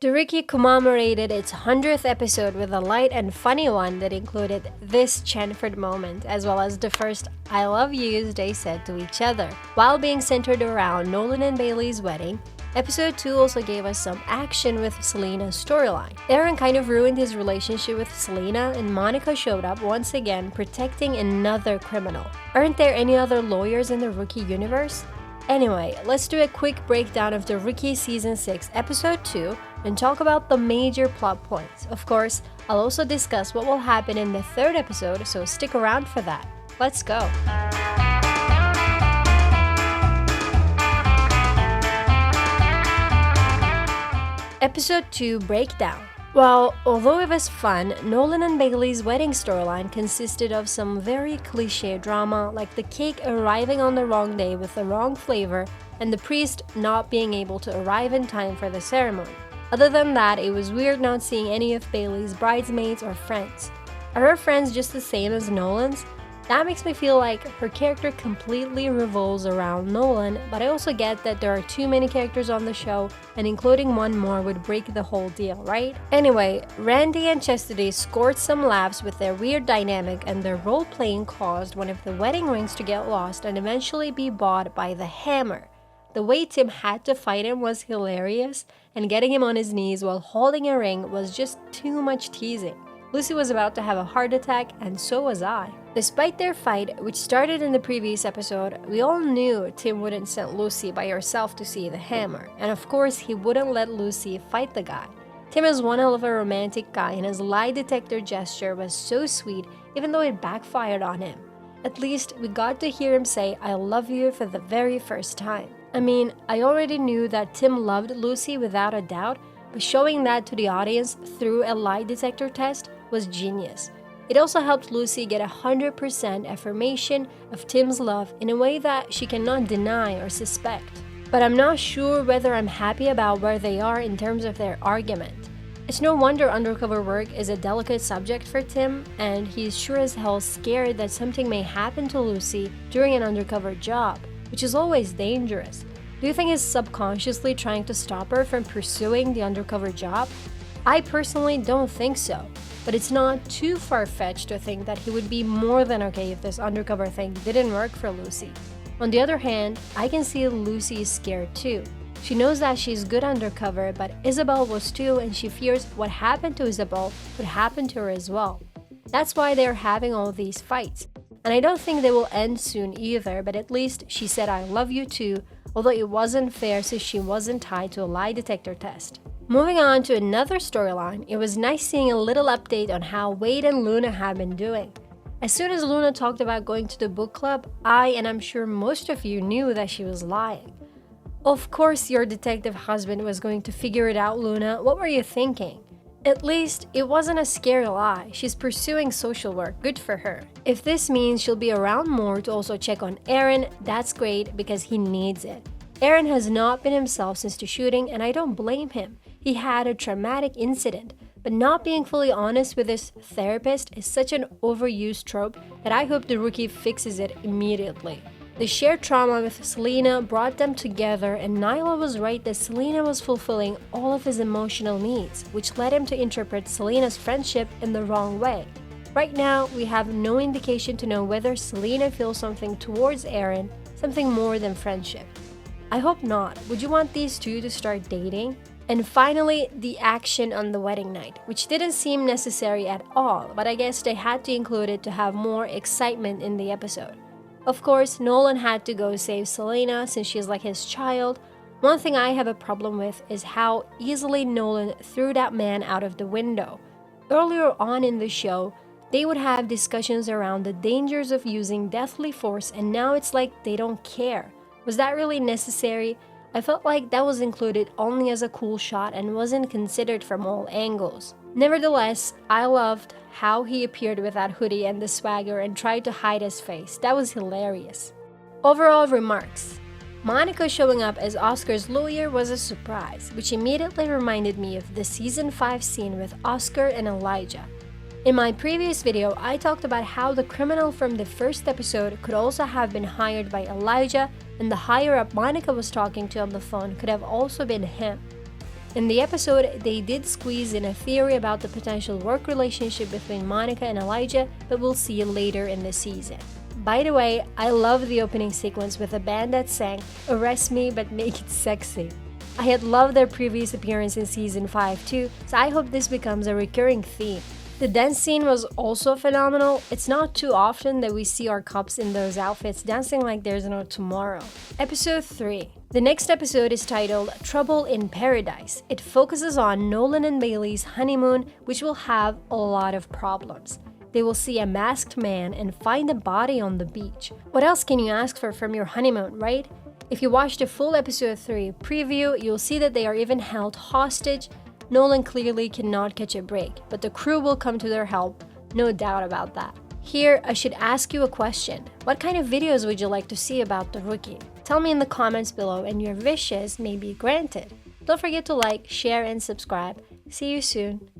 The Ricky commemorated its 100th episode with a light and funny one that included this Chenford moment, as well as the first I love yous they said to each other. While being centered around Nolan and Bailey's wedding, episode 2 also gave us some action with Celina's storyline. Aaron kind of ruined his relationship with Celina, and Monica showed up once again protecting another criminal. Aren't there any other lawyers in the Rookie universe? Anyway, let's do a quick breakdown of the Rookie Season 6 Episode 2 and talk about the major plot points. Of course, I'll also discuss what will happen in the third episode, so stick around for that. Let's go! Episode 2 Breakdown. Well, although it was fun, Nolan and Bailey's wedding storyline consisted of some very cliché drama, like the cake arriving on the wrong day with the wrong flavor and the priest not being able to arrive in time for the ceremony. Other than that, it was weird not seeing any of Bailey's bridesmaids or friends. Are her friends just the same as Nolan's? That makes me feel like her character completely revolves around Nolan, but I also get that there are too many characters on the show, and including one more would break the whole deal, right? Anyway, Randy and Chastity scored some laughs with their weird dynamic, and their role-playing caused one of the wedding rings to get lost and eventually be bought by the Hammer. The way Tim had to fight him was hilarious, and getting him on his knees while holding a ring was just too much teasing. Lucy was about to have a heart attack, and so was I. Despite their fight, which started in the previous episode, we all knew Tim wouldn't send Lucy by herself to see the Hammer, and of course he wouldn't let Lucy fight the guy. Tim is one hell of a romantic guy, and his lie detector gesture was so sweet even though it backfired on him. At least we got to hear him say I love you for the very first time. I mean, I already knew that Tim loved Lucy without a doubt, but showing that to the audience through a lie detector test was genius. It also helped Lucy get 100% affirmation of Tim's love in a way that she cannot deny or suspect. But I'm not sure whether I'm happy about where they are in terms of their argument. It's no wonder undercover work is a delicate subject for Tim, and he's sure as hell scared that something may happen to Lucy during an undercover job, which is always dangerous. Do you think he's subconsciously trying to stop her from pursuing the undercover job? I personally don't think so, but it's not too far-fetched to think that he would be more than okay if this undercover thing didn't work for Lucy. On the other hand, I can see Lucy is scared too. She knows that she's good undercover, but Isabel was too, and she fears what happened to Isabel would happen to her as well. That's why they're having all these fights. And I don't think they will end soon either, but at least she said I love you too, although it wasn't fair since she wasn't tied to a lie detector test. Moving on to another storyline, it was nice seeing a little update on how Wade and Luna have been doing. As soon as Luna talked about going to the book club, and I'm sure most of you knew that she was lying. Of course your detective husband was going to figure it out, Luna. What were you thinking? At least, it wasn't a scary lie. She's pursuing social work. Good for her. If this means she'll be around more to also check on Aaron, that's great because he needs it. Aaron has not been himself since the shooting, and I don't blame him. He had a traumatic incident, but not being fully honest with his therapist is such an overused trope that I hope the Rookie fixes it immediately. The shared trauma with Celina brought them together, and Nyla was right that Celina was fulfilling all of his emotional needs, which led him to interpret Celina's friendship in the wrong way. Right now, we have no indication to know whether Celina feels something towards Aaron, something more than friendship. I hope not. Would you want these two to start dating? And finally, the action on the wedding night, which didn't seem necessary at all, but I guess they had to include it to have more excitement in the episode. Of course, Nolan had to go save Celina since she's like his child. One thing I have a problem with is how easily Nolan threw that man out of the window. Earlier on in the show, they would have discussions around the dangers of using deathly force, and now it's like they don't care. Was that really necessary? I felt like that was included only as a cool shot and wasn't considered from all angles. Nevertheless, I loved how he appeared with that hoodie and the swagger and tried to hide his face. That was hilarious. Overall remarks. Monica showing up as Oscar's lawyer was a surprise, which immediately reminded me of the season 5 scene with Oscar and Elijah. In my previous video, I talked about how the criminal from the first episode could also have been hired by Elijah, and the higher-up Monica was talking to on the phone could have also been him. In the episode, they did squeeze in a theory about the potential work relationship between Monica and Elijah, but we'll see later in the season. By the way, I love the opening sequence with a band that sang "Arrest Me but Make It Sexy." I had loved their previous appearance in season 5 too, so I hope this becomes a recurring theme. The dance scene was also phenomenal. It's not too often that we see our cops in those outfits dancing like there's no tomorrow. Episode 3. The next episode is titled Trouble in Paradise. It focuses on Nolan and Bailey's honeymoon, which will have a lot of problems. They will see a masked man and find a body on the beach. What else can you ask for from your honeymoon, right? If you watch the full episode 3 preview, you'll see that they are even held hostage. Nolan clearly cannot catch a break, but the crew will come to their help, no doubt about that. Here, I should ask you a question. What kind of videos would you like to see about the rookie? Tell me in the comments below and your wishes may be granted. Don't forget to like, share, and subscribe. See you soon.